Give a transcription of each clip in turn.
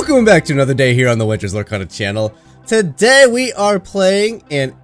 Welcome back to another day here on the Witcher's Lorcana channel. Today we are playing an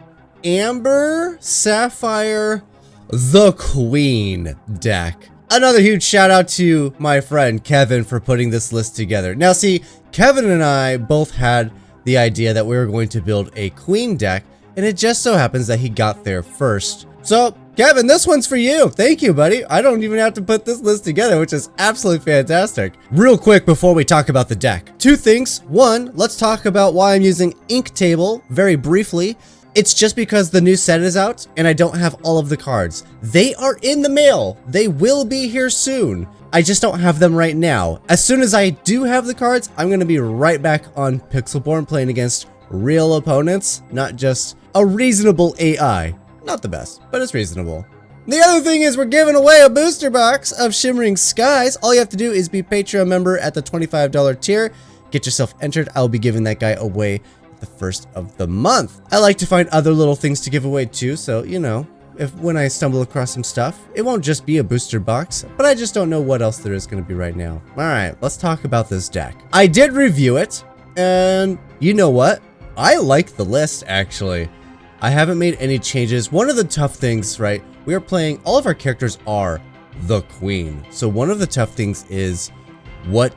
Amber Sapphire the Queen deck. Another huge shout out to my friend Kevin for putting this list together. Now see, Kevin and I both had the idea that we were going to build a Queen deck, and it just so happens that he got there first. So Kevin, this one's for you. Thank you, buddy. I don't even have to put this list together, which is absolutely fantastic. Real quick before we talk about the deck. Two things. One, let's talk about why I'm using Ink Table very briefly. It's just because the new set is out and I don't have all of the cards. They are in the mail. They will be here soon. I just don't have them right now. As soon as I do have the cards, I'm going to be right back on Pixelborn playing against real opponents, not just a reasonable AI. Not the best, but it's reasonable. The other thing is we're giving away a booster box of Shimmering Skies. All you have to do is be a Patreon member at the $25 tier. Get yourself entered. I'll be giving that guy away at the first of the month. I like to find other little things to give away too, so you know, when I stumble across some stuff, it won't just be a booster box, but I just don't know what else there is going to be right now. All right, let's talk about this deck. I did review it, and you know what? I like the list actually. I haven't made any changes. One of the tough things, right? We are playing, all of our characters are the Queen. So one of the tough things is, what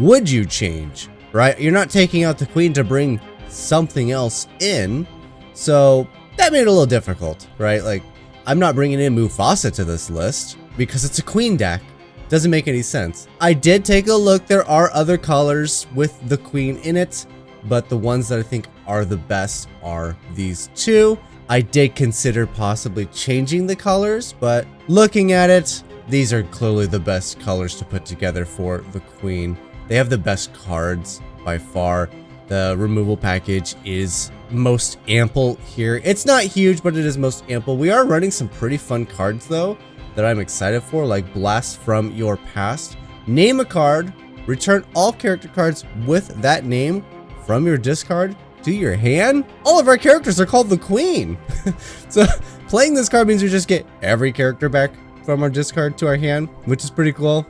would you change, right? You're not taking out the Queen to bring something else in. So that made it a little difficult, right? Like, I'm not bringing in Mufasa to this list because it's a Queen deck. Doesn't make any sense. I did take a look. There are other colors with the Queen in it, but the ones that I think are the best are these two. I did consider possibly changing the colors, but looking at it, these are clearly the best colors to put together for the Queen. They have the best cards by far. The removal package is most ample here. It's not huge, but it is most ample. We are running some pretty fun cards though that I'm excited for, like Blast from Your Past. Name a card, return all character cards with that name from your discard to your hand. All of our characters are called the Queen. So playing this card means we just get every character back from our discard to our hand, which is pretty cool.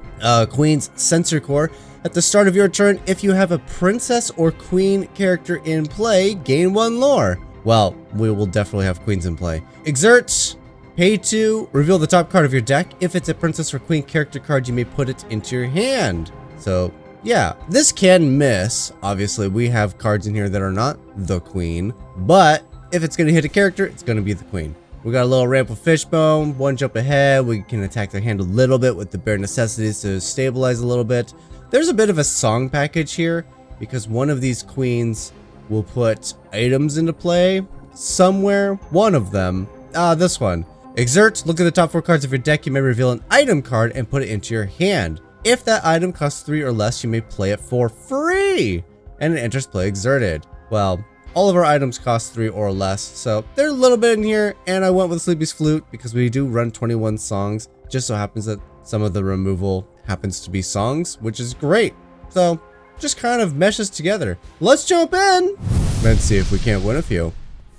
Queen's Sensor Core. At the start of your turn, if you have a princess or queen character in play, gain 1 lore. Well, we will definitely have queens in play. Exert. Pay 2. Reveal the top card of your deck. If it's a princess or queen character card, you may put it into your hand. So yeah, this can miss. Obviously, we have cards in here that are not the Queen, but if it's going to hit a character, it's going to be the Queen. We got a little ramp with Fishbone, 1 jump ahead. We can attack their hand a little bit with the bare necessities to stabilize a little bit. There's a bit of a song package here because one of these queens will put items into play somewhere. One of them, this one. Exert, look at the top 4 cards of your deck. You may reveal an item card and put it into your hand. If that item costs 3 or less, you may play it for free, and it enters play exerted. Well, all of our items cost 3 or less, so there's a little bit in here, and I went with Sleepy's Flute because we do run 21 songs. Just so happens that some of the removal happens to be songs, which is great. So, just kind of meshes together. Let's jump in! Let's see if we can't win a few.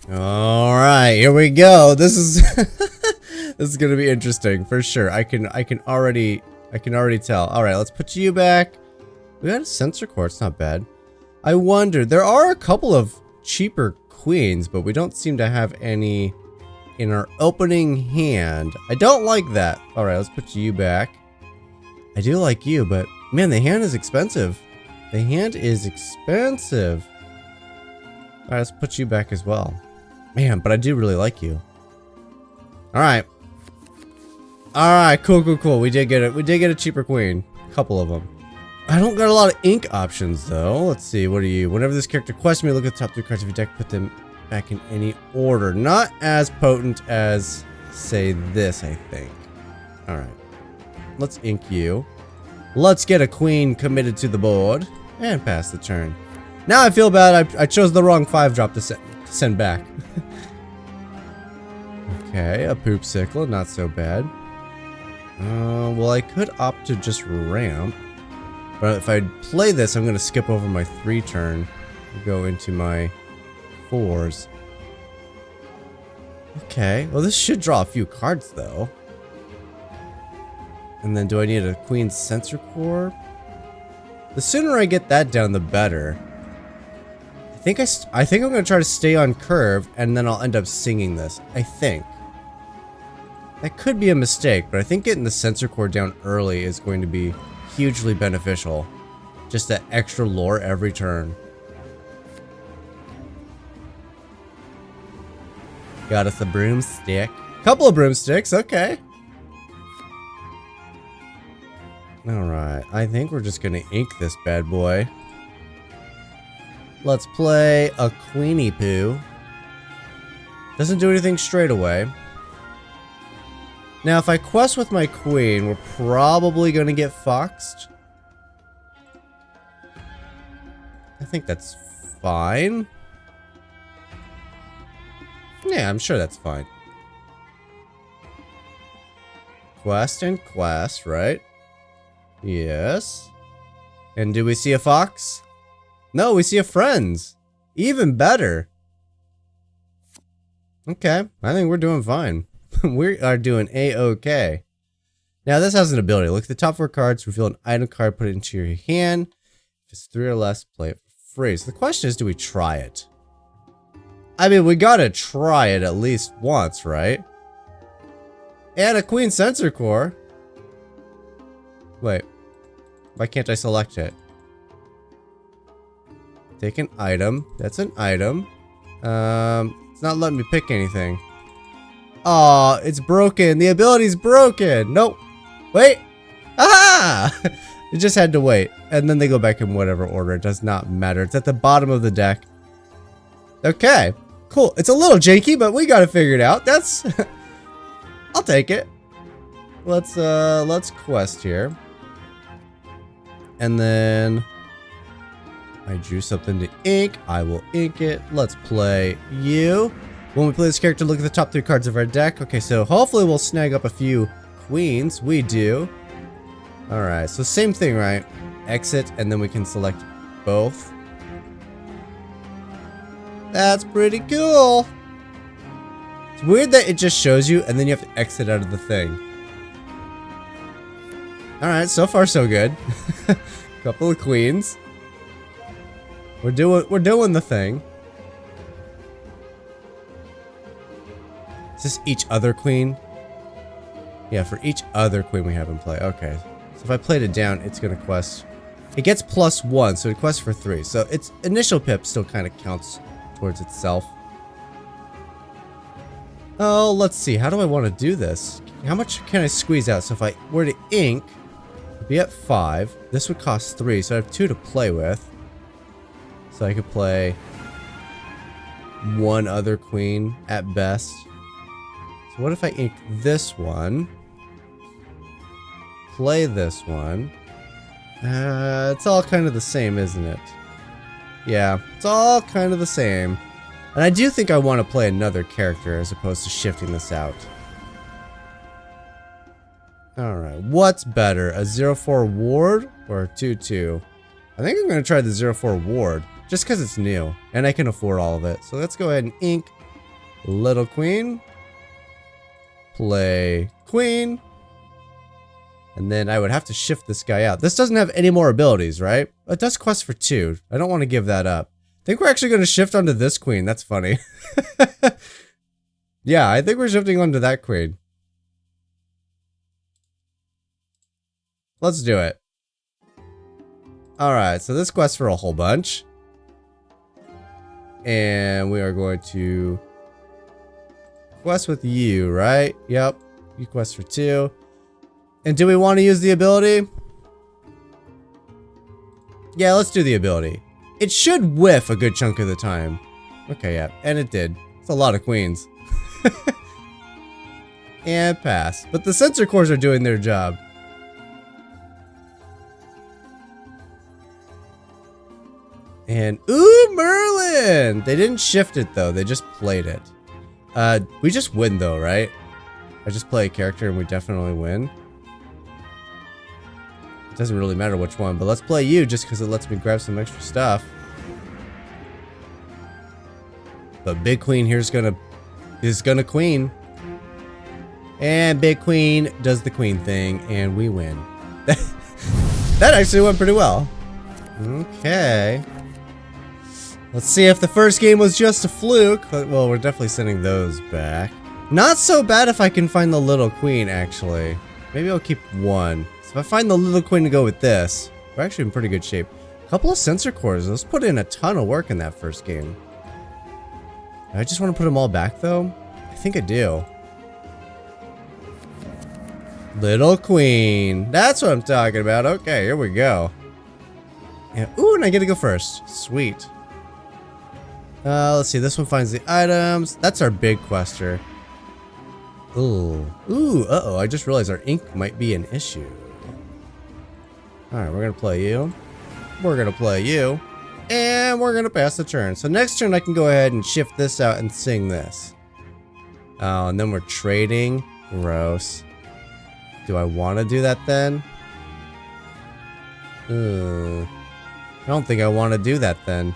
Alright, here we go. This is this is gonna be interesting for sure. I can already tell. All right, let's put you back. We got a Sensor Core. It's not bad. I wonder, there are a couple of cheaper queens, but we don't seem to have any in our opening hand. I don't like that. All right, let's put you back. I do like you, but man, the hand is expensive. The hand is expensive. All right, let's put you back as well. Man, but I do really like you. All right. Alright, cool. We did get it. We did get a cheaper queen. A couple of them. I don't got a lot of ink options though. Let's see, what are you? Whenever this character quests me, look at the top 3 cards of your deck, put them back in any order. Not as potent as, say, this, I think. Alright. Let's ink you. Let's get a queen committed to the board. And pass the turn. Now I feel bad. I chose the wrong 5-drop to send back. Okay, a Poopsicle. Not so bad. Well, I could opt to just ramp, but if I play this, I'm going to skip over my 3 turn and go into my 4s. Okay, well this should draw a few cards though. And then do I need a Queen's Sensor Core? The sooner I get that down, the better. I think I'm gonna try to stay on curve, and then I'll end up singing this. I think. That could be a mistake, but I think getting the sensor core down early is going to be hugely beneficial. Just that extra lore every turn. Got us a broomstick. Couple of broomsticks, okay. Alright, I think we're just gonna ink this bad boy. Let's play a Queenie Poo. Doesn't do anything straight away. Now, if I quest with my queen, we're probably gonna get foxed. I think that's fine. Yeah, I'm sure that's fine. Quest and quest, right? Yes. And do we see a fox? No, we see a friends. Even better. Okay, I think we're doing fine. We are doing A-okay. Now this has an ability. Look at the top 4 cards, reveal an item card, put it into your hand. If it's 3 or less, play it for free. So the question is, do we try it? I mean, we gotta try it at least once, right? And a queen sensor core. Wait. Why can't I select it? Take an item. That's an item. It's not letting me pick anything. Aw, it's broken. The ability's broken. Nope. Wait. Aha! It just had to wait. And then they go back in whatever order. It does not matter. It's at the bottom of the deck. Okay. Cool. It's a little janky, but we got it figured out. That's... I'll take it. Let's quest here. And then... I drew something to ink. I will ink it. Let's play you. When we play this character, look at the top 3 cards of our deck. Okay, so hopefully we'll snag up a few queens. We do. Alright, so same thing, right? Exit, and then we can select both. That's pretty cool. It's weird that it just shows you, and then you have to exit out of the thing. Alright, so far so good. Couple of queens. We're doing the thing. Is this each other queen? Yeah, for each other queen we have in play. Okay. So if I played it down, it's gonna quest. It gets +1, so it quests for 3. So its initial pip still kind of counts towards itself. Oh, let's see. How do I want to do this? How much can I squeeze out? So if I were to ink, it'd be at 5. This would cost 3, so I have 2 to play with. So I could play 1 other queen at best. So what if I ink this one? Play this one. It's all kind of the same, isn't it? Yeah, it's all kind of the same. And I do think I want to play another character as opposed to shifting this out. Alright, what's better? A 0-4 ward or a 2-2? I think I'm going to try the 0-4 ward. Just because it's new, and I can afford all of it. So let's go ahead and ink Little Queen. Play Queen. And then I would have to shift this guy out. This doesn't have any more abilities, right? It does quest for 2. I don't want to give that up. I think we're actually going to shift onto this queen. That's funny. Yeah, I think we're shifting onto that queen. Let's do it. Alright, so this quests for a whole bunch. And we are going to quest with you, right? Yep. You quest for 2. And do we want to use the ability? Yeah, let's do the ability. It should whiff a good chunk of the time. Okay, yeah. And it did. It's a lot of queens. And pass. But the sensor cores are doing their job. And ooh, Merlin! They didn't shift it though, they just played it. We just win though, right? I just play a character and we definitely win. It doesn't really matter which one, but let's play you just because it lets me grab some extra stuff. But Big Queen here's gonna queen. And Big Queen does the queen thing and we win. That actually went pretty well. Okay. Let's see if the first game was just a fluke. Well, we're definitely sending those back. Not so bad if I can find the little queen, actually. Maybe I'll keep one. So if I find the little queen to go with this, we're actually in pretty good shape. A couple of sensor cores. Let's put in a ton of work in that first game. I just want to put them all back, though. I think I do. Little queen. That's what I'm talking about. Okay, here we go. Yeah. Ooh, and I get to go first. Sweet. Let's see. This one finds the items. That's our big quester. Ooh. Ooh, uh-oh. I just realized our ink might be an issue. Alright, we're gonna play you. We're gonna play you. And we're gonna pass the turn. So next turn I can go ahead and shift this out and sing this. Oh, and then we're trading. Gross. Do I want to do that then? I don't think I want to do that then.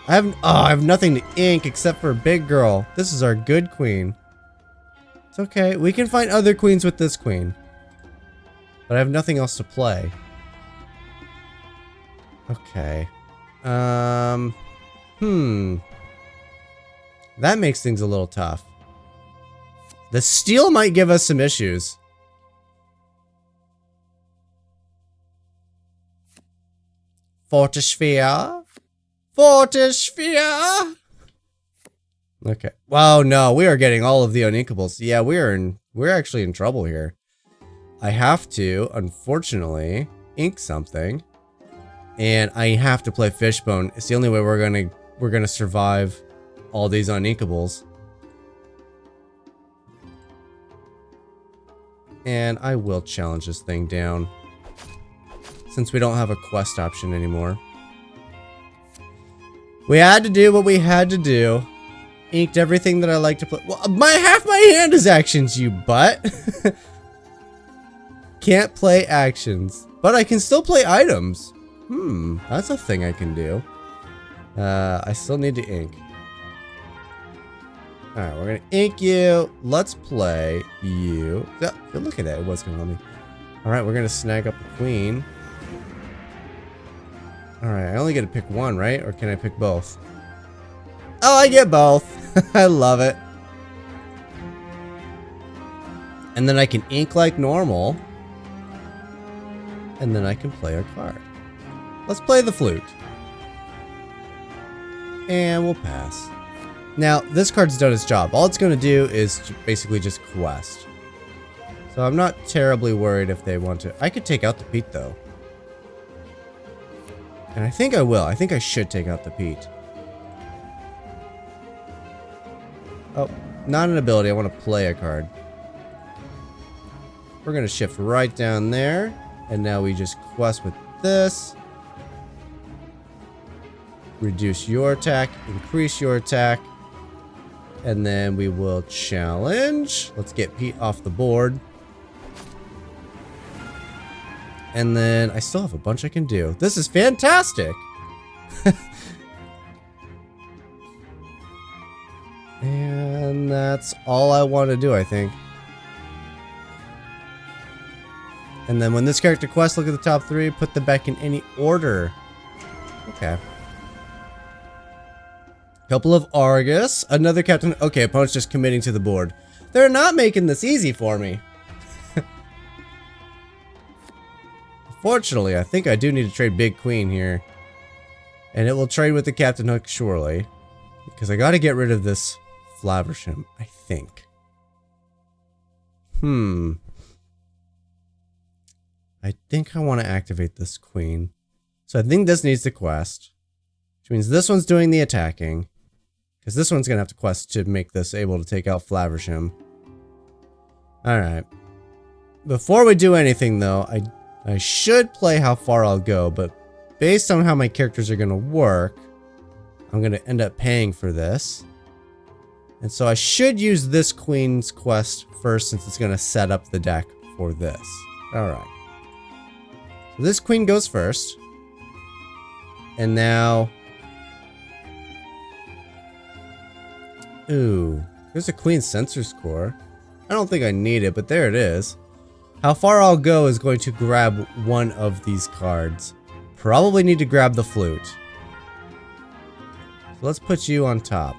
I have nothing to ink except for Big Girl. This is our good queen. It's okay. We can find other queens with this queen. But I have nothing else to play. Okay. That makes things a little tough. The steel might give us some issues. Fortisphere. Fortisphere. Okay. Wow, no, we are getting all of the uninkables. Yeah, we're actually in trouble here. I have to, unfortunately, ink something. And I have to play Fishbone. It's the only way we're gonna survive all these uninkables. And I will challenge this thing down. Since we don't have a quest option anymore. We had to do what we had to do. Inked everything that I like to play. Well, half my hand is actions, you butt. Can't play actions. But I can still play items. That's a thing I can do. I still need to ink. Alright, we're gonna ink you. Let's play you. Oh, look at that, what's going on with me. Alright, we're gonna snag up a queen. Alright, I only get to pick one, right? Or can I pick both? Oh, I get both. I love it. And then I can ink like normal. And then I can play a card. Let's play the flute. And we'll pass. Now, this card's done its job. All it's going to do is basically just quest. So I'm not terribly worried if they want to. I could take out the Pete, though. And I think I will. I think I should take out the Pete. Oh, not an ability. I want to play a card. We're going to shift right down there. And now we just quest with this. Reduce your attack. Increase your attack. And then we will challenge. Let's get Pete off the board. And then I still have a bunch I can do. This is fantastic. And that's all I want to do, I think. And then when this character quests, look at the top three, put them back in any order. Okay. Couple of Argus, another captain. Okay, opponent's just committing to the board. They're not making this easy for me. Fortunately, I think I do need to trade Big Queen here. And it will trade with the Captain Hook, surely. Because I gotta get rid of this Flaversham, I think. I think I want to activate this Queen. So I think this needs to quest. Which means this one's doing the attacking. Because this one's gonna have to quest to make this able to take out Flaversham. Alright. Before we do anything, though, I should play how far I'll go, but based on how my characters are going to work, I'm going to end up paying for this. And so I should use this Queen's quest first since it's going to set up the deck for this. Alright. So this Queen goes first. And now... Ooh, there's a Queen Sensors Core. I don't think I need it, but there it is. How far I'll go is going to grab one of these cards. probably need to grab the flute. So let's put you on top.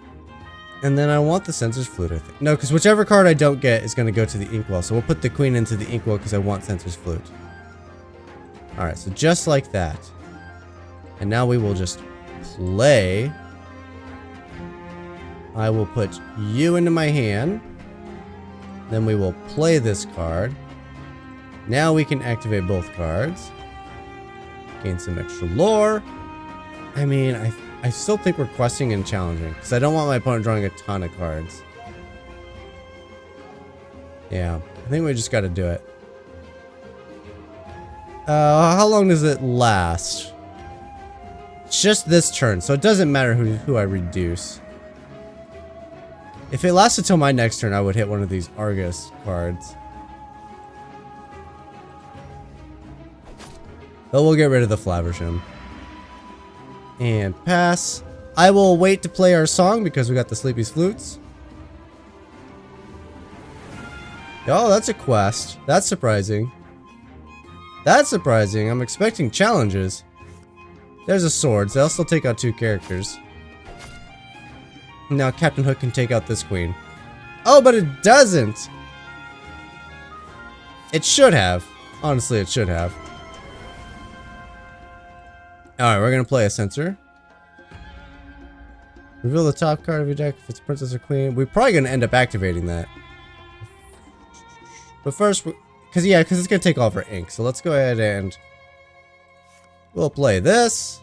And then I want the Censor's Flute, I think. No, because whichever card I don't get is going to go to the inkwell. So we'll put the queen into the inkwell because I want Censor's Flute. Alright, so just like that. And now we will just play. I will put you into my hand. Then we will play this card. Now we can activate both cards. Gain some extra lore. I mean, I still think we're questing and challenging, because I don't want my opponent drawing a ton of cards. Yeah, I think we just got to do it. How long does it last? It's just this turn, so it doesn't matter who I reduce. If it lasted until my next turn, I would hit one of these Argus cards. But we'll get rid of the Flaversham. And pass. I will wait to play our song because we got the Sleepy's Flutes. Oh, that's a quest. That's surprising. That's surprising. I'm expecting challenges. There's a sword, so I'll still take out 2 characters. Now Captain Hook can take out this queen. Oh, but it doesn't! It should have. Honestly, it should have. Alright, we're gonna play a censor. Reveal the top card of your deck if it's princess or queen. We're probably gonna end up activating that. But first, because it's gonna take all of our ink. So let's go ahead and we'll play this.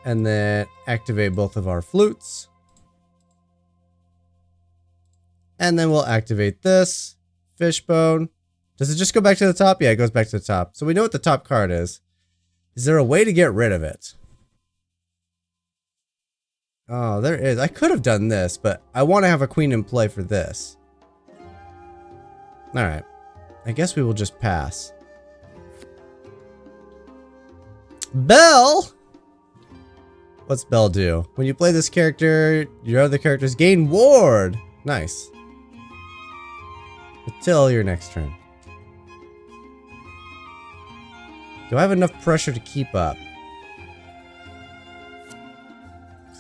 And then activate both of our flutes. And then we'll activate this. Fishbone. Does it just go back to the top? Yeah, it goes back to the top. So we know what the top card is. Is there a way to get rid of it? Oh, there is. I could have done this, but I want to have a queen in play for this. Alright. I guess we will just pass. Bell! What's Bell do? When you play this character, your other characters gain ward. Nice. Until your next turn. Do I have enough pressure to keep up?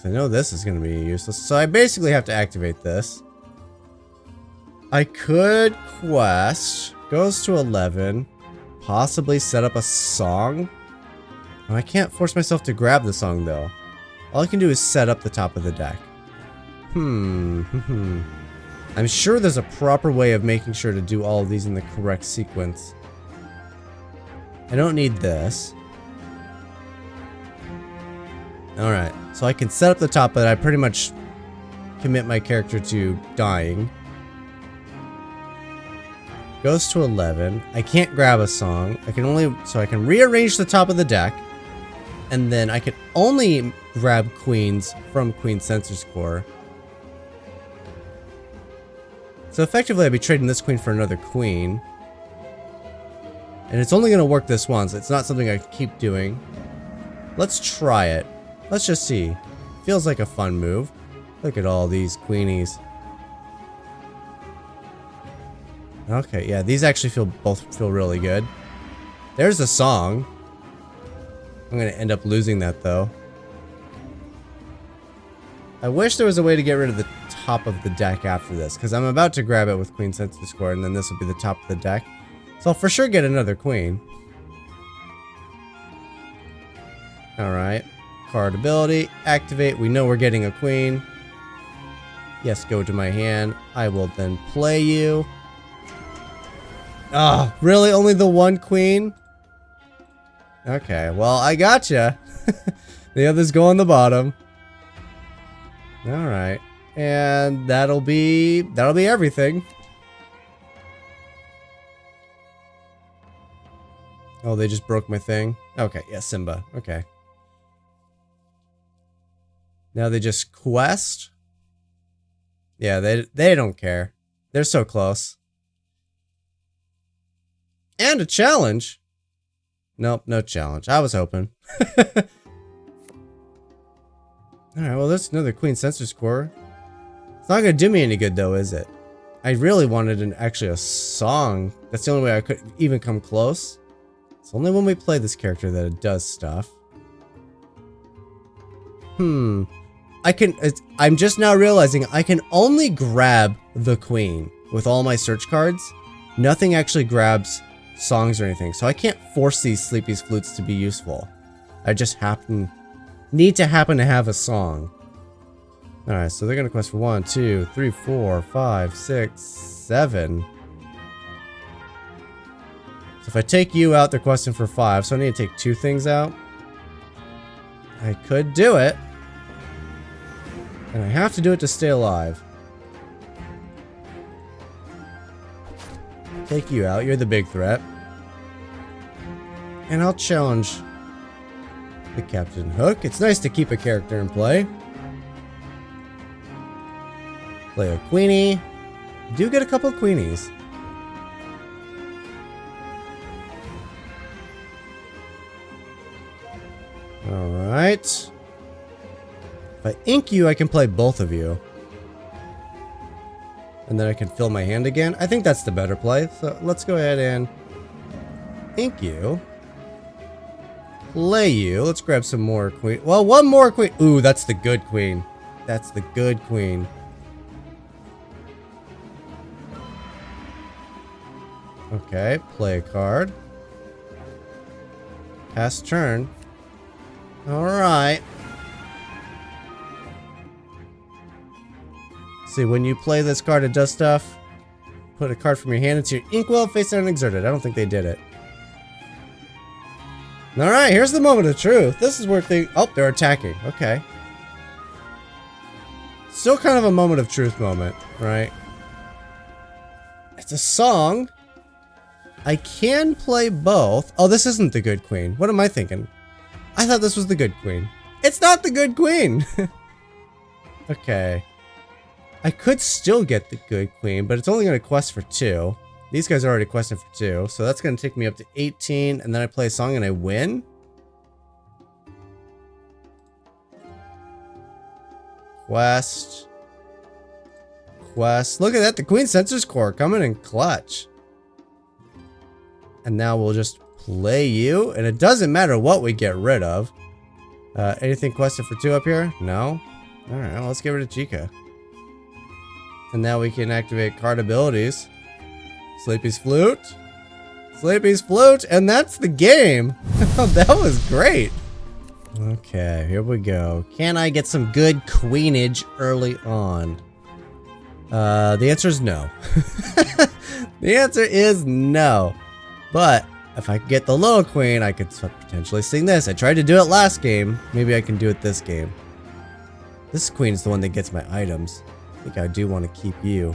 I know this is going to be useless. So I basically have to activate this. I could quest. Goes to 11. Possibly set up a song. Oh, I can't force myself to grab the song though. All I can do is set up the top of the deck. I'm sure there's a proper way of making sure to do all of these in the correct sequence. I don't need this. Alright, so I can set up the top, but I pretty much commit my character to dying. Goes to 11. I can't grab a song. So I can rearrange the top of the deck. And then I can only grab queens from Queen Censor's Core. So effectively I'd be trading this queen for another queen. And it's only going to work this once. It's not something I keep doing. Let's try it. Let's just see. Feels like a fun move. Look at all these queenies. Okay, yeah, these actually both feel really good. There's a song. I'm going to end up losing that though. I wish there was a way to get rid of the top of the deck after this, because I'm about to grab it with Queen Censor's Core, and then this will be the top of the deck. So I'll for sure get another queen. Alright. Card ability. Activate. We know we're getting a queen. Yes, go to my hand. I will then play you. Oh, really? Only the one queen? Okay, well, I gotcha. The others go on the bottom. Alright. And that'll be everything. Oh, they just broke my thing? Okay, yeah, Simba. Okay. Now they just quest? Yeah, they don't care. They're so close. And a challenge? Nope, no challenge. I was hoping. Alright, well, there's another Queen Censor's Core. It's not gonna do me any good, though, is it? I really wanted actually a song. That's the only way I could even come close. It's only when we play this character that it does stuff. I'm just now realizing I can only grab the queen with all my search cards. Nothing actually grabs songs or anything, so I can't force these Sleepy's flutes to be useful. I just need to happen to have a song. Alright, so they're gonna quest for 1, 2, 3, 4, 5, 6, 7. So if I take you out, they're questing for 5, so I need to take 2 things out. I could do it. And I have to do it to stay alive. Take you out, you're the big threat. And I'll challenge the Captain Hook. It's nice to keep a character in play. Play a Queenie. Do get a couple of Queenies. Alright. If I ink you, I can play both of you. And then I can fill my hand again. I think that's the better play. So let's go ahead and ink you. Play you. Let's grab some more queen. Well, one more queen. Ooh, that's the good queen. That's the good queen. Okay, play a card. Pass turn. Alright. See, when you play this card, it does stuff. Put a card from your hand into your inkwell, face down and exerted. I don't think they did it. Alright, here's the moment of truth. This is where oh, they're attacking. Okay. Still kind of a moment of truth moment, right? It's a song. I can play both. Oh, this isn't the good queen. What am I thinking? I thought this was the good queen. It's not the good queen! Okay. I could still get the good queen, but it's only going to quest for 2. These guys are already questing for 2, so that's going to take me up to 18, and then I play a song and I win? Quest. Quest. Look at that, the Queen Censor's Core coming in clutch. And now we'll just play you, and it doesn't matter what we get rid of. Anything quested for 2 up here? No? Alright, well, let's get rid of Chica. And now we can activate card abilities. Sleepy's Flute. Sleepy's Flute, and that's the game. That was great. Okay, here we go. Can I get some good queenage early on? The answer is no. The answer is no. But if I get the little queen, I could potentially sing this. I tried to do it last game. Maybe I can do it this game. This queen is the one that gets my items. I think I do want to keep you.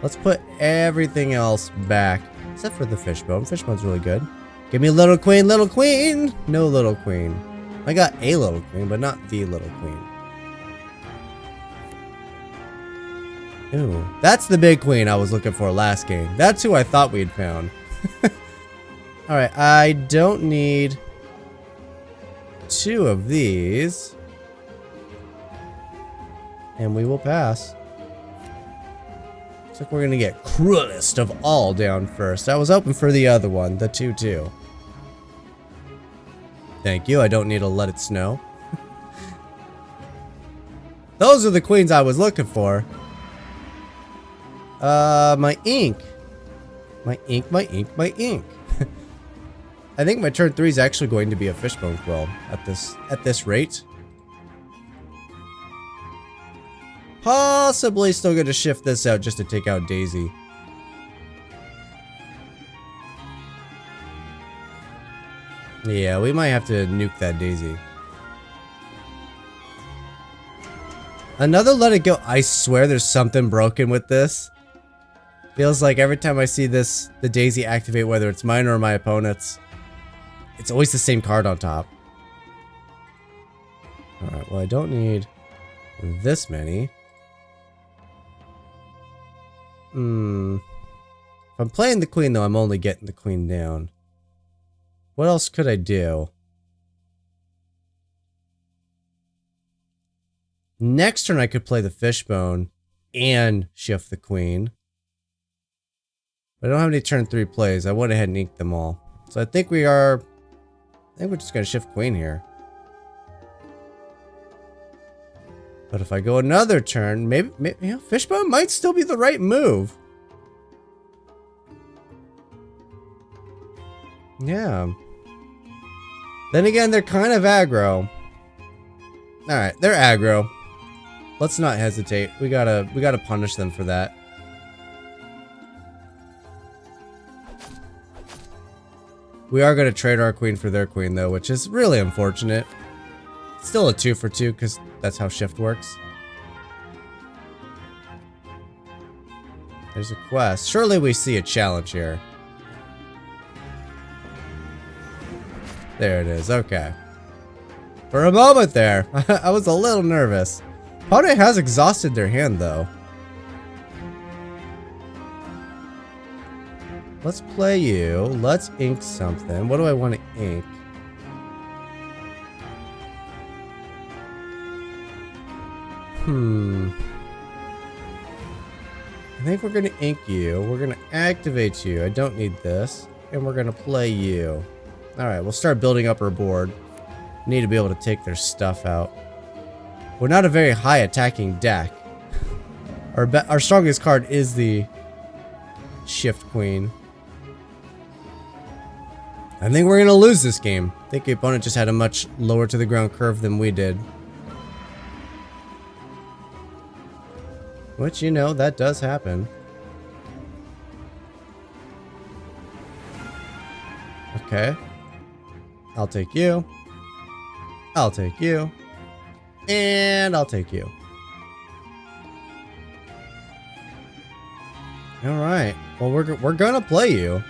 Let's put everything else back, except for the fishbone. Fishbone's really good. Give me little queen, little queen. No little queen. I got a little queen, but not the little queen. Ooh, that's the big queen I was looking for last game. That's who I thought we'd found. Alright, I don't need 2 of these. And we will pass. Looks like we're gonna get cruelest of all down first. I was hoping for the other one, the 2-2. Thank you, I don't need to let it snow. Those are the queens I was looking for. My ink. My ink, my ink, my ink. I think my turn 3 is actually going to be a fishbone quill at this rate. Possibly still going to shift this out just to take out Daisy. Yeah, we might have to nuke that Daisy. Another let it go. I swear there's something broken with this. Feels like every time I see this, the Daisy activate, whether it's mine or my opponent's, it's always the same card on top. Alright, well I don't need this many. If I'm playing the queen though, I'm only getting the queen down. What else could I do? Next turn I could play the fishbone and shift the queen. But I don't have any turn 3 plays. I went ahead and inked them all. So I think we're just gonna shift queen here. But if I go another turn, maybe you know, fishbone might still be the right move. Yeah. Then again, they're kind of aggro. Alright, they're aggro. Let's not hesitate. We gotta punish them for that. We are gonna trade our queen for their queen though, which is really unfortunate. Still a 2 for 2, because that's how shift works. There's a quest. Surely we see a challenge here. There it is, okay. For a moment there, I was a little nervous. Opponent has exhausted their hand though. Let's play you. Let's ink something. What do I want to ink? I think we're gonna ink you. We're gonna activate you. I don't need this. And we're gonna play you. Alright, we'll start building up our board. Need to be able to take their stuff out. We're not a very high attacking deck. Our strongest card is the Shift Queen. I think we're gonna lose this game. I think the opponent just had a much lower to the ground curve than we did. Which, you know, that does happen. Okay. I'll take you. I'll take you. And I'll take you. Alright. Well, we're gonna play you.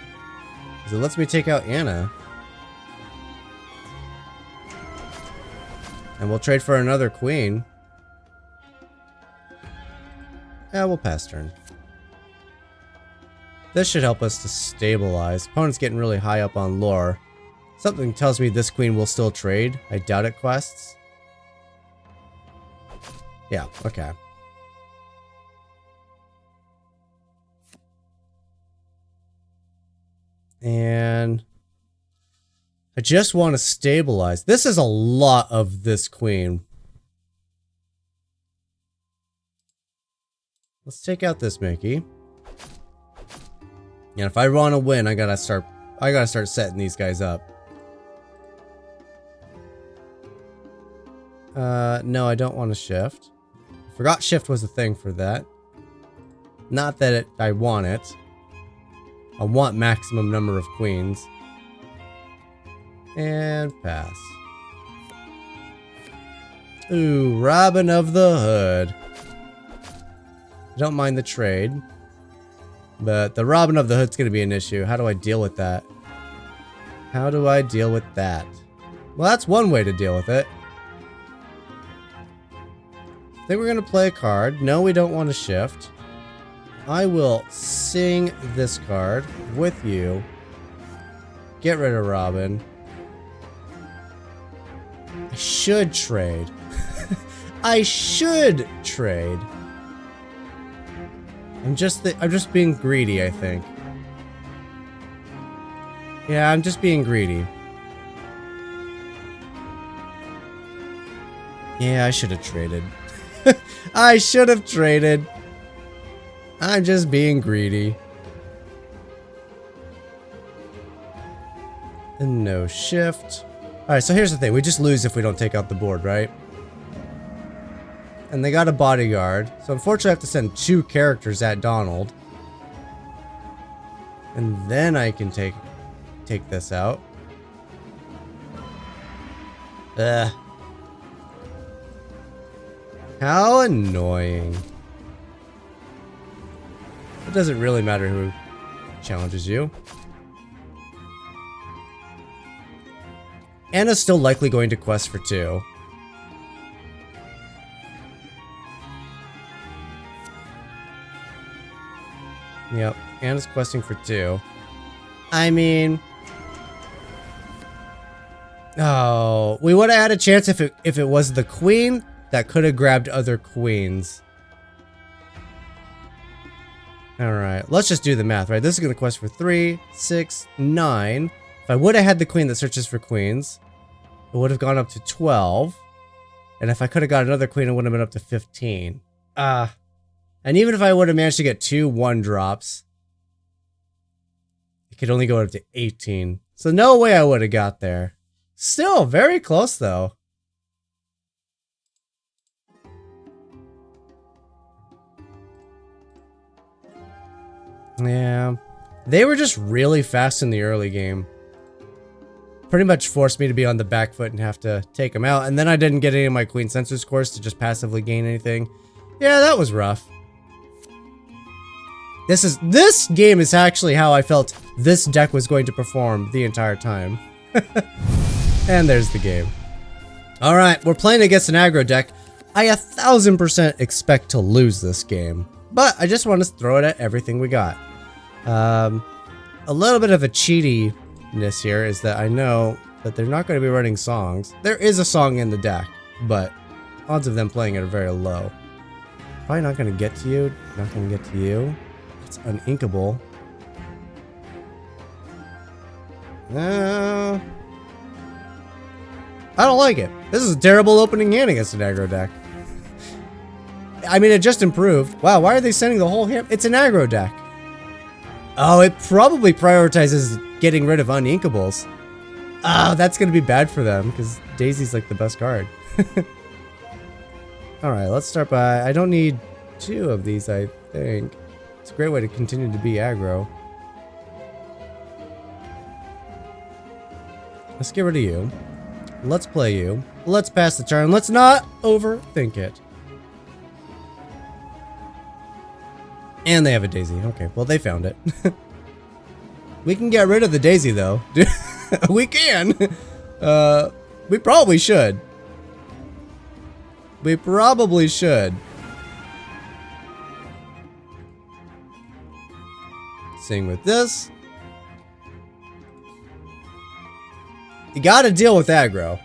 Because it lets me take out Anna. And we'll trade for another queen. Yeah, we'll pass turn. This should help us to stabilize. Opponent's getting really high up on lore. Something tells me this queen will still trade. I doubt it quests. Yeah, okay. And I just want to stabilize. This is a lot of this queen. Let's take out this Mickey. And if I want to win, I gotta start setting these guys up. No, I don't want to shift. Forgot shift was a thing for that. Not that I want it. I want maximum number of queens. And pass. Ooh, Robin of the Hood. I don't mind the trade. But the Robin of the Hood's gonna be an issue. How do I deal with that? How do I deal with that? Well, that's one way to deal with it. I think we're gonna play a card. No, we don't want to shift. I will sing this card with you. Get rid of Robin. I should trade. I should trade. I'm just being greedy, I think. Yeah, I'm just being greedy. Yeah, I should have traded. I should have traded. I'm just being greedy. And no shift. Alright, so here's the thing. We just lose if we don't take out the board, right? And they got a bodyguard. So unfortunately I have to send 2 characters at Donald. And then I can take this out. Ugh. How annoying. It doesn't really matter who challenges you. Anna's still likely going to quest for 2. Yep, Anna's questing for 2. I mean... Oh, we would have had a chance if it was the queen that could have grabbed other queens. Alright, let's just do the math, right? This is going to quest for 3, 6, 9, If I would have had the queen that searches for queens, it would have gone up to 12. And if I could have got another queen, it would have been up to 15. And even if I would have managed to get 2 1-drops, it could only go up to 18. So no way I would have got there. Still, very close though. Yeah. They were just really fast in the early game. Pretty much forced me to be on the back foot and have to take them out. And then I didn't get any of my Queen Sensor scores to just passively gain anything. Yeah, that was rough. This game is actually how I felt this deck was going to perform the entire time. And there's the game. Alright, we're playing against an aggro deck. I 1000% expect to lose this game. But I just want to throw it at everything we got. A little bit of a cheatiness here is that I know that they're not going to be running songs. There is a song in the deck, but odds of them playing it are very low. Probably not going to get to you. Not going to get to you. It's uninkable. I don't like it. This is a terrible opening hand against an aggro deck. I mean, it just improved. Wow, why are they sending the whole hand? It's an aggro deck. Oh, it probably prioritizes getting rid of uninkables. Oh, that's going to be bad for them, because Daisy's like the best card. Alright, let's start by... I don't need 2 of these, I think. It's a great way to continue to be aggro. Let's get rid of you. Let's play you. Let's pass the turn. Let's not overthink it. And they have a Daisy. Okay, well, they found it. We can get rid of the Daisy, though. We can. We probably should. We probably should. Same with this. You gotta deal with aggro.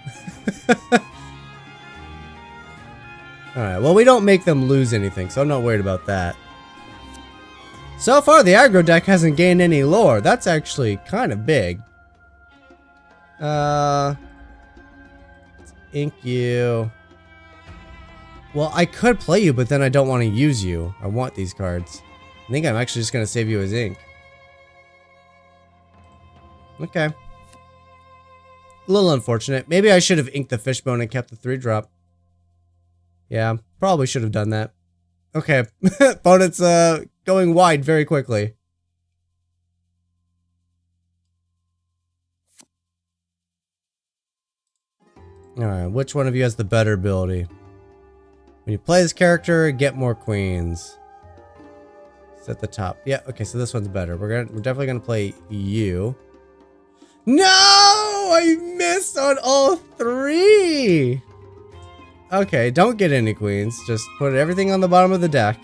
Alright, well, we don't make them lose anything, so I'm not worried about that. So far, the aggro deck hasn't gained any lore. That's actually kind of big. Let's ink you. Well, I could play you, but then I don't want to use you. I want these cards. I think I'm actually just going to save you as ink. Okay. A little unfortunate. Maybe I should have inked the fishbone and kept the 3-drop. Yeah, probably should have done that. Okay, opponent's going wide very quickly. Alright, which one of you has the better ability? When you play this character, get more queens. It's at the top. Yeah, okay, so this one's better. We're definitely gonna play you. No! I missed on all 3! Okay, don't get any queens. Just put everything on the bottom of the deck.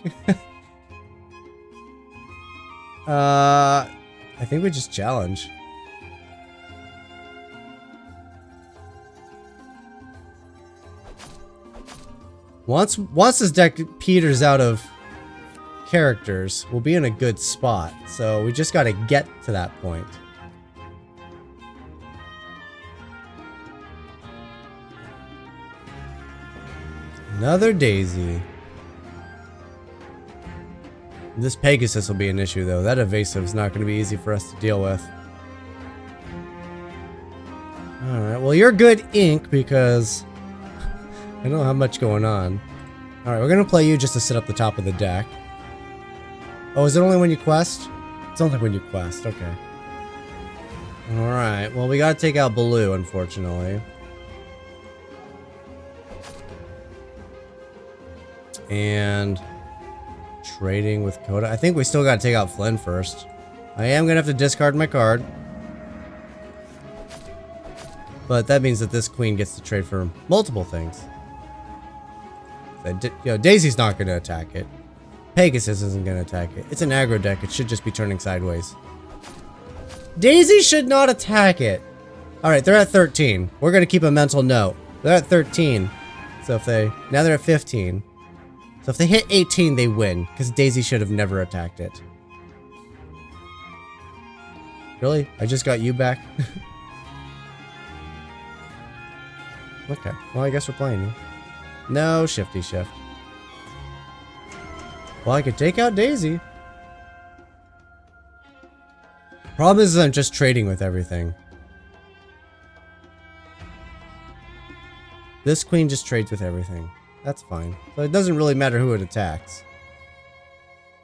I think we just challenge. Once this deck peters out of characters, we'll be in a good spot. So we just gotta get to that point. Another Daisy. This Pegasus will be an issue, though. That evasive is not going to be easy for us to deal with. Alright, well, you're good ink because I don't have much going on. Alright, we're going to play you just to sit up the top of the deck. Oh, is it only when you quest? It's only when you quest, okay. Alright, well, we got to take out Blue, unfortunately. And trading with Coda. I think we still gotta take out Flynn first. I am gonna have to discard my card. But that means that this queen gets to trade for multiple things. You know, Daisy's not gonna attack it. Pegasus isn't gonna attack it. It's an aggro deck. It should just be turning sideways. Daisy should not attack it. Alright, they're at 13. We're gonna keep a mental note. They're at 13. So if now they're at 15. So if they hit 18, they win, because Daisy should have never attacked it. Really? I just got you back? Okay. Well, I guess we're playing you. No shifty shift. Well, I could take out Daisy. Problem is I'm just trading with everything. This queen just trades with everything. That's fine. So it doesn't really matter who it attacks.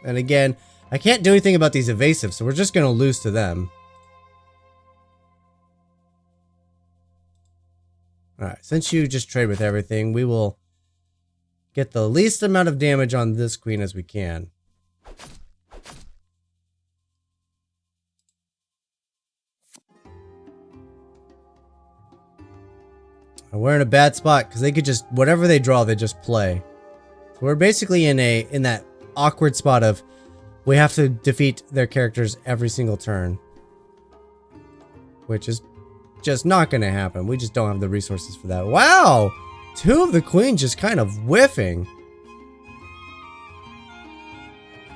And again, I can't do anything about these evasives, so we're just going to lose to them. Alright, since you just trade with everything, we will get the least amount of damage on this queen as we can. We're in a bad spot because they could just, whatever they draw, they just play. So we're basically in that awkward spot of we have to defeat their characters every single turn, which is just not going to happen. We just don't have the resources for that. Wow! Two of the queens just kind of whiffing.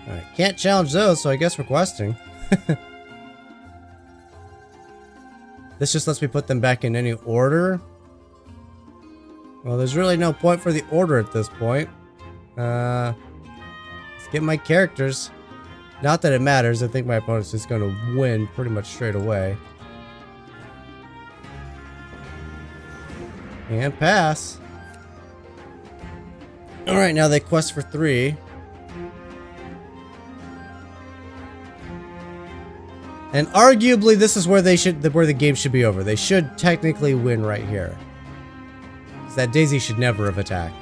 Alright, can't challenge those, so I guess requesting. This just lets me put them back in any order. Well, there's really no point for the order at this point. Let's get my characters. Not that it matters. I think my opponent's just going to win pretty much straight away. And pass. Alright, now they quest for 3. And arguably this is where where the game should be over. They should technically win right here. Because that Daisy should never have attacked.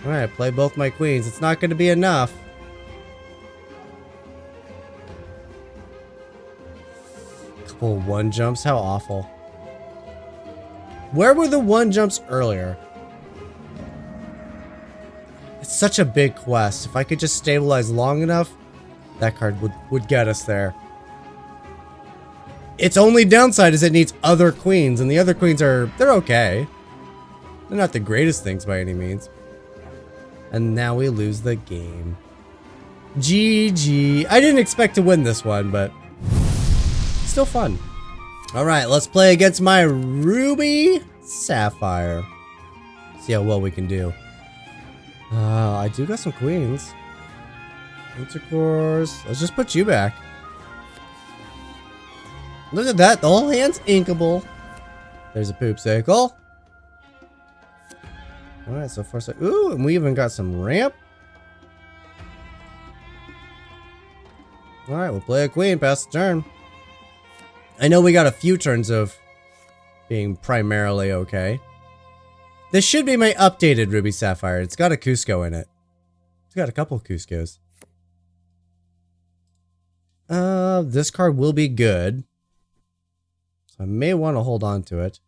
Alright, play both my queens. It's not going to be enough. Couple 1 jumps, how awful. Where were the 1 jumps earlier? It's such a big quest. If I could just stabilize long enough, that card would get us there. Its only downside is it needs other queens, and the other queens they're okay. They're not the greatest things by any means. And now we lose the game. GG. I didn't expect to win this one, but still fun. Alright, let's play against my Ruby Sapphire. See how well we can do. I do got some queens. Intercourse. Let's just put you back. Look at that. The whole hand's inkable. There's a poopsicle. Alright, so far so... Ooh, and we even got some ramp. Alright, we'll play a queen. Pass the turn. I know we got a few turns of being primarily okay. This should be my updated Ruby Sapphire. It's got a Cusco in it. It's got a couple of Cuscos. This card will be good. So I may want to hold on to it.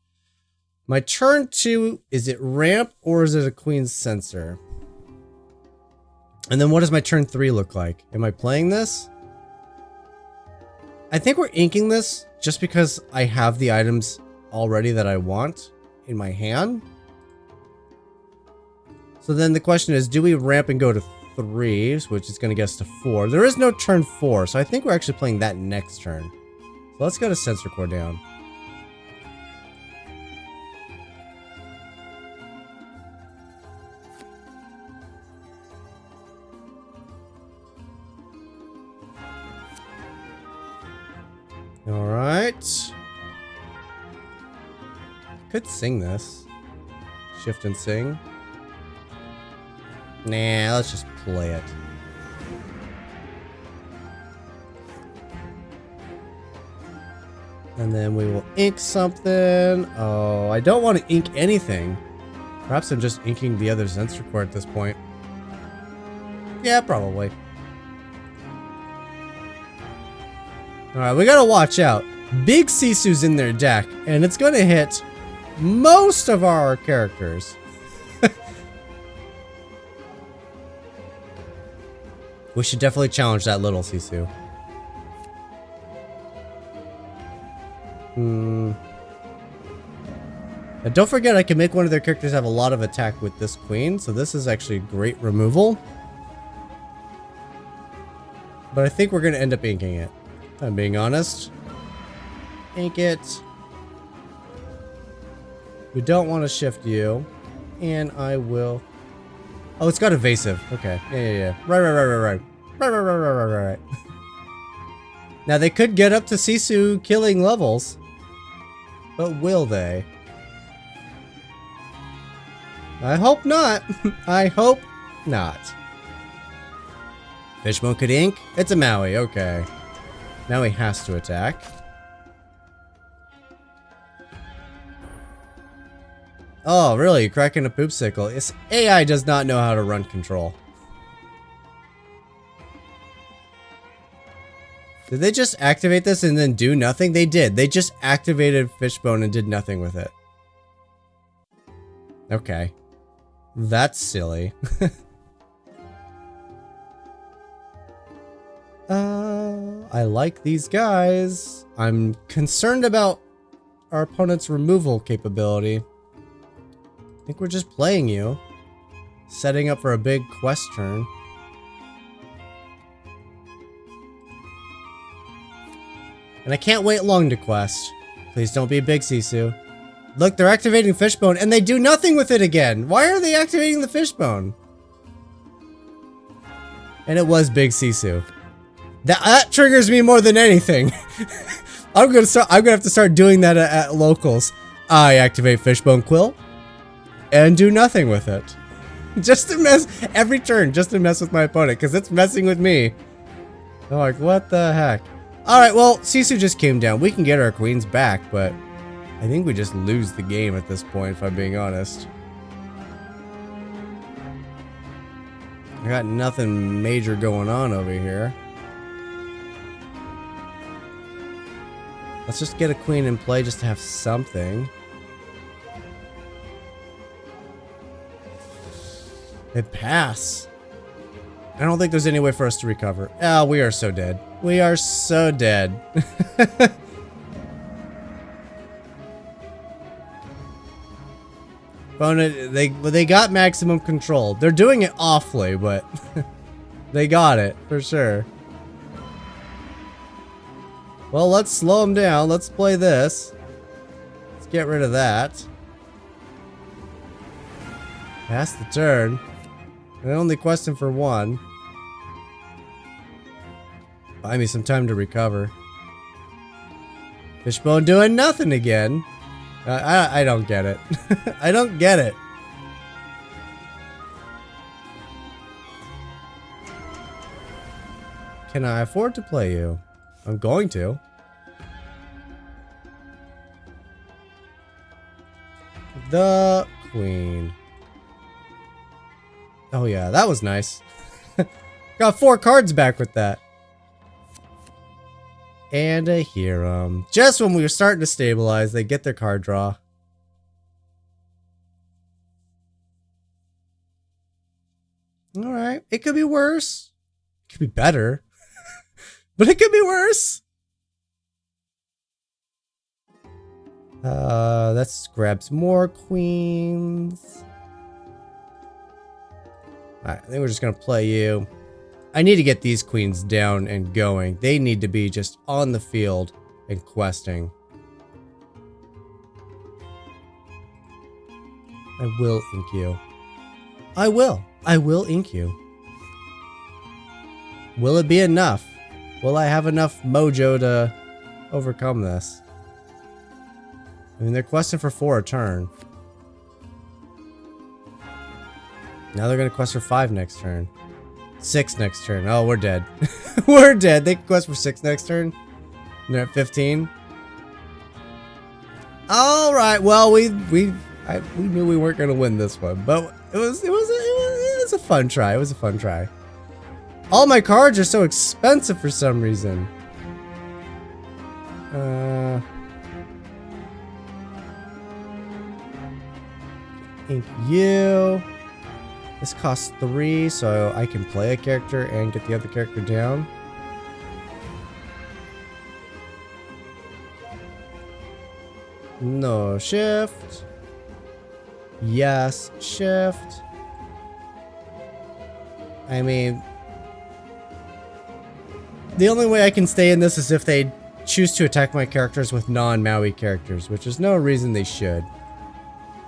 My turn 2, is it ramp or is it a queen sensor? And then what does my turn 3 look like? Am I playing this? I think we're inking this just because I have the items already that I want in my hand. So then the question is, do we ramp and go to 3, which is going to get us to 4? There is no turn 4, so I think we're actually playing that next turn. So let's go to Sensor Core down. Alright. Could sing this. Shift and sing. Nah, let's just play it. And then we will ink something. Oh, I don't want to ink anything. Perhaps I'm just inking the other sensor core at this point. Yeah, probably. Alright, we gotta watch out. Big Sisu's in their deck, and it's gonna hit most of our characters. We should definitely challenge that little Sisu. And don't forget, I can make one of their characters have a lot of attack with this queen, so this is actually great removal. But I think we're gonna end up inking it. If I'm being honest. Ink it. We don't want to shift you. And I will... Oh, it's got evasive. Okay. Yeah. Right. Now they could get up to Sisu killing levels. But will they? I hope not. I hope not. Fishbone could ink? It's a Maui, okay. Now he has to attack. Oh, really? Cracking a poopsicle. This AI does not know how to run control. Did they just activate this and then do nothing? They did. They just activated Fishbone and did nothing with it. Okay. That's silly. I like these guys. I'm concerned about our opponent's removal capability. I think we're just playing you. Setting up for a big quest turn. And I can't wait long to quest. Please don't be a big Sisu. Look, they're activating Fishbone and they do nothing with it again. Why are they activating the Fishbone? And it was Big Sisu. That triggers me more than anything. I'm gonna have to start doing that at locals. I activate Fishbone Quill and do nothing with it. Just to mess every turn, just to mess with my opponent, because it's messing with me. I'm like, what the heck? Alright, well, Sisu just came down. We can get our queens back, but I think we just lose the game at this point, if I'm being honest. I got nothing major going on over here. Let's just get a queen in play just to have something. They pass. I don't think there's any way for us to recover. Oh, we are so dead. We are so dead. Opponent, they got maximum control. They're doing it awfully, but they got it for sure. Well, let's slow them down. Let's play this. Let's get rid of that. Pass the turn. I only question for one. Buy me some time to recover. Fishbone doing nothing again. I don't get it. I don't get it. Can I afford to play you? I'm going to. The queen. Oh yeah, that was nice. Got 4 cards back with that. And a hero. Just when we were starting to stabilize, they get their card draw. Alright, it could be worse. It could be better. But it could be worse. Let's grab some more queens. Alright, I think we're just gonna play you. I need to get these queens down and going. They need to be just on the field and questing. I will ink you. I will. I will ink you. Will it be enough? Will I have enough mojo to overcome this? I mean, they're questing for 4 a turn. Now they're gonna quest for 5 next turn. 6 next turn. Oh, we're dead. We're dead. They can quest for 6 next turn. And they're at 15. All right. Well, we knew we weren't gonna win this one, but it was a fun try. It was a fun try. All my cards are so expensive for some reason. Ink you. This costs 3, so I can play a character and get the other character down. No, shift. Yes, shift. I mean, The only way I can stay in this is if they choose to attack my characters with non-Maui characters, which is no reason they should.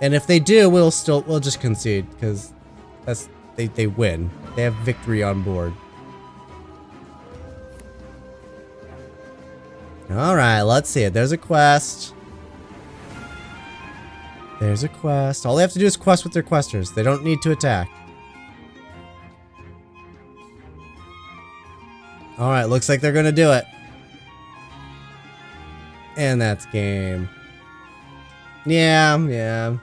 And if they do, we'll just concede, because they win. They have victory on board. Alright, let's see it. There's a quest. There's a quest. All they have to do is quest with their questers. They don't need to attack. Alright, looks like they're gonna do it. And that's game. Yeah.